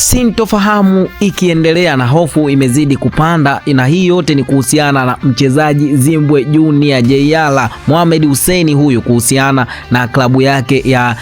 Sintofahamu ikiendelea na hofu imezidi kupanda, na hii yote ni kuhusiana na mchezaji Zimbwe Junior Jeyala Mohamed Hussein, huyu kuhusiana na klabu yake ya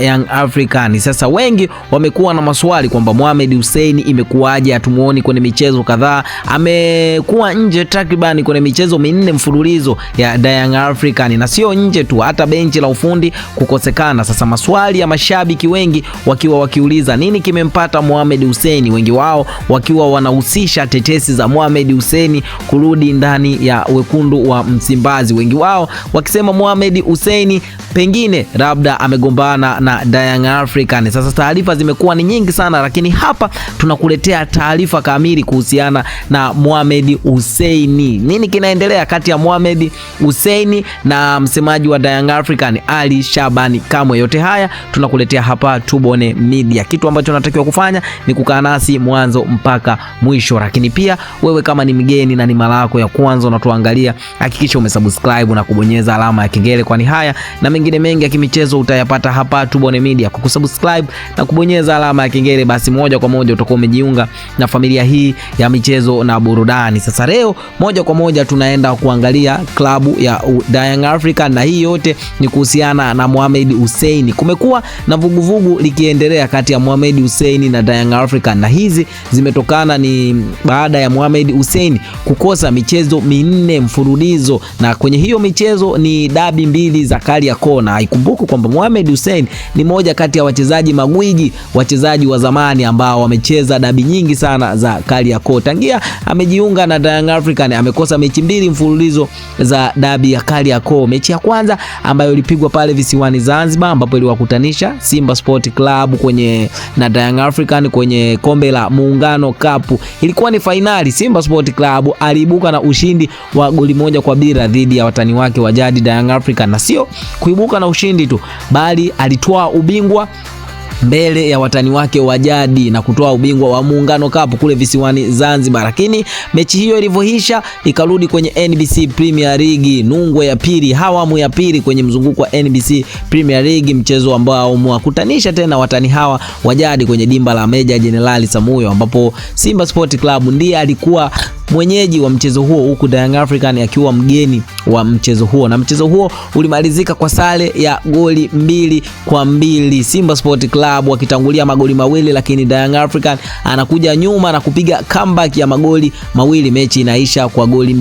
Young African. Sasa wengi wamekuwa na maswali kwamba Mohamed Hussein imekuwaje hatumuoni kwenye michezo kadhaa. Amekuwa nje takriban kwenye michezo 4 mfululizo ya Young African, na sio nje tu, hata benchi la ufundi kukosekana. Sasa maswali ya mashabiki wengi wakiuliza nini kimempata Mohamed Hussein, wengi wao wakiwa wanahusisha tetesi za Mohamed Hussein kurudi ndani ya wekundu wa Msimbazi, wengi wao wakisema Mohamed Hussein pengine labda amegombana na Young African. Sasa taarifa zimekuwa ni nyingi sana, lakini hapa tunakuletea taarifa kamili kuhusiana na Mohamed Hussein. Nini kinaendelea kati ya Mohamed Hussein na msemaji wa Young African Ali Shabani Kamwe? Yote haya tunakuletea hapa Tubone Media. Kitu ambacho unatakiwa kufanya ni kukaa nasi mwanzo mpaka mwisho, lakini pia wewe kama ni mgeni na ni mara yako ya kwanza unatuangalia, hakikisha umesubscribe na kubonyeza alama ya kengele, kwani haya na mengine mengi ya kimichezo utayapata hapa Tubone Media. Kwa kusubscribe na kubonyeza alama ya kengele, basi moja kwa moja utakuwa umejiunga na familia hii ya michezo na burudani. Sasa leo moja kwa moja tunaenda kuangalia klabu ya Young African, na hii yote ni kuhusiana na Mohamed Hussein. Kumekuwa na vuguvugu likiendelea kati ya Mohamed Hussein na Young African, na hizi zimetokana ni baada ya Mohamed Hussein kukosa michezo 4 mfululizo, na kwenye hiyo michezo ni dabi 2 za Kariakoo. Na ikumbuke kwamba Mohamed Hussein ni moja kati ya wachezaji magwiji, wachezaji wa zamani ambao wamecheza dabi nyingi sana za Kariakoo. Tangia amejiunga na Young African amekosa mechi 2 mfululizo za dabi ya Kariakoo. Mechi ya kwanza ambayo ilipigwa pale visiwani Zanzibar, ambapo iliwakutanisha Simba Sport Club na Young African kwenye kombe la Muungano Cup. Ilikuwa ni finali. Simba Sport Club aliibuka na ushindi wa goli 1-0 dhidi ya watani wake wa jadi Young African, na sio kuibuka na ushindi tu, bali alitoa ubingwa mbele ya watani wake wa jadi na kutoa ubingwa wa Muungano Cup kule visiwani Zanzibar. Lakini mechi hiyo ilivyoisha ikarudi kwenye NBC Premier League nungwe ya pili, hawamu ya pili kwenye mzunguko wa NBC Premier League, mchezo ambao umewakutanisha tena watani hawa wa jadi kwenye dimba la Meja Jenerali Samuyo, ambapo Simba Sport Club ndiye alikuwa mwenyeji wa mchezo huo, huku Young African akiwa mgeni wa mchezo huo, na mchezo huo ulimalizika kwa sare ya goli 2-2, Simba Sport Club wakitangulia magoli 2, lakini Young African anakuja nyuma na kupiga comeback ya magoli 2, mechi inaisha kwa goli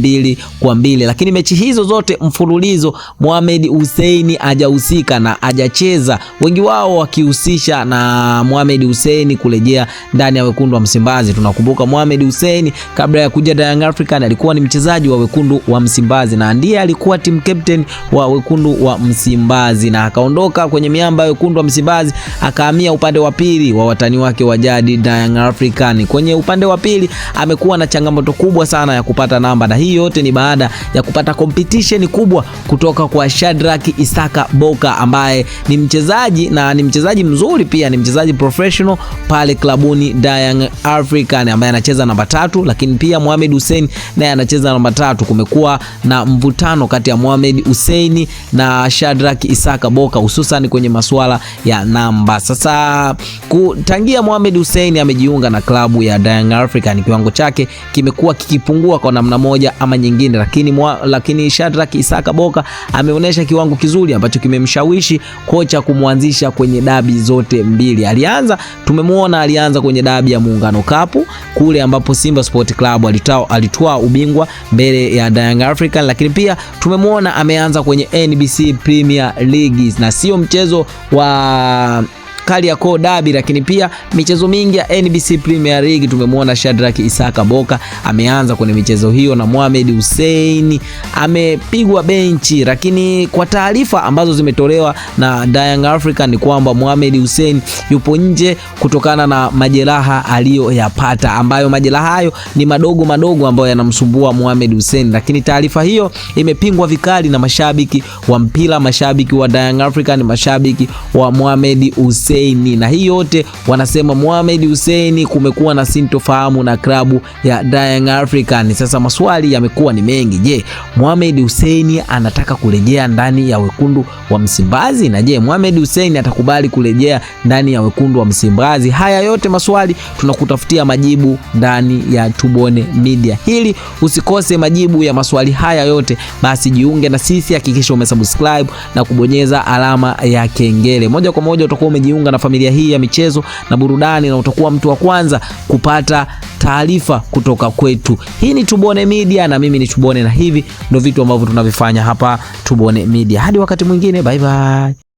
2-2. Lakini mechi hizo zote mfululizo Mohamed Hussein hajahusika na hajacheza, wengi wao wakihusisha na Mohamed Hussein kurejea ndani ya wekundu wa Msimbazi. Tunakumbuka Mohamed Hussein kabla ya kuja Young African alikuwa ni mchezaji wa wekundu wa Msimbazi, na ndiye alikuwa team captain wa wekundu wa Msimbazi, na akaondoka kwenye miamba ya wekundu wa Msimbazi akahamia upande wa pili wa watani wake wa jadi Young African. Kwenye upande wa pili amekuwa na changamoto kubwa sana ya kupata namba, na hii yote ni baada ya kupata competition kubwa kutoka kwa Shadrack Isaka Boka, ambaye ni mchezaji na ni mchezaji mzuri pia, ni mchezaji professional pale klabuni Young African, ambaye anacheza namba 3, lakini pia Mohamed Hussein naye anacheza namba 3. Kumekuwa na mvutano kati ya Mohamed Hussein na Shadrack Isaka Boka, hususan kwenye masuala ya namba. Sasa tangia Mohamed Hussein amejiunga na klabu ya Young African, kiwango chake kimekuwa kikipungua kwa namna moja ama nyingine, lakini Shadrack Isaka Boka ameonyesha kiwango kizuri ambacho kimemshawishi kocha kumwanzisha kwenye dabi zote 2. Tumemwona alianza kwenye dabi ya Muungano Cup kule ambapo Simba Sport Club alitoa ubingwa mbele ya Young African, lakini pia tumemwona ameanza kwenye NBC Premier League, na sio mchezo wa Kariakoo Derby, lakini pia michezo mingi ya NBC Premier League tumemwona Shadrack Isaka Boka ameanza kwenye michezo hiyo, na Mohamed Hussein amepigwa benchi. Lakini kwa taarifa ambazo zimetolewa na Young African ni kwamba Mohamed Hussein yupo nje kutokana na majeraha aliyoyapata, ambayo majeraha hayo ni madogo ambayo yanamsumbua Mohamed Hussein. Lakini taarifa hiyo imepingwa vikali na mashabiki wa mpira, mashabiki wa Young African, mashabiki wa Mohamed Hussein. Hussein, na hii yote wanasema Mohamed Hussein kumekuwa na sintofahamu na klabu ya Young Africans. Sasa maswali yamekuwa ni mengi. Je, Mohamed Hussein anataka kurejea ndani ya wekundu wa Msimbazi? Na je, Mohamed Hussein atakubali kurejea ndani ya wekundu wa Msimbazi? Haya yote maswali tunakutafutia majibu ndani ya Tubone Media. Hili usikose majibu ya maswali haya yote, basi jiunge na sisi, hakikisha umesubscribe na kubonyeza alama ya kengele. Moja kwa moja utakuwa umejiunga na familia hii ya michezo na burudani, na utakuwa mtu wa kwanza kupata taarifa kutoka kwetu. Hii ni Tubone Media na mimi ni Tubone, na hivi ndio vitu ambavyo tunavifanya hapa Tubone Media. Hadi wakati mwingine, bye bye.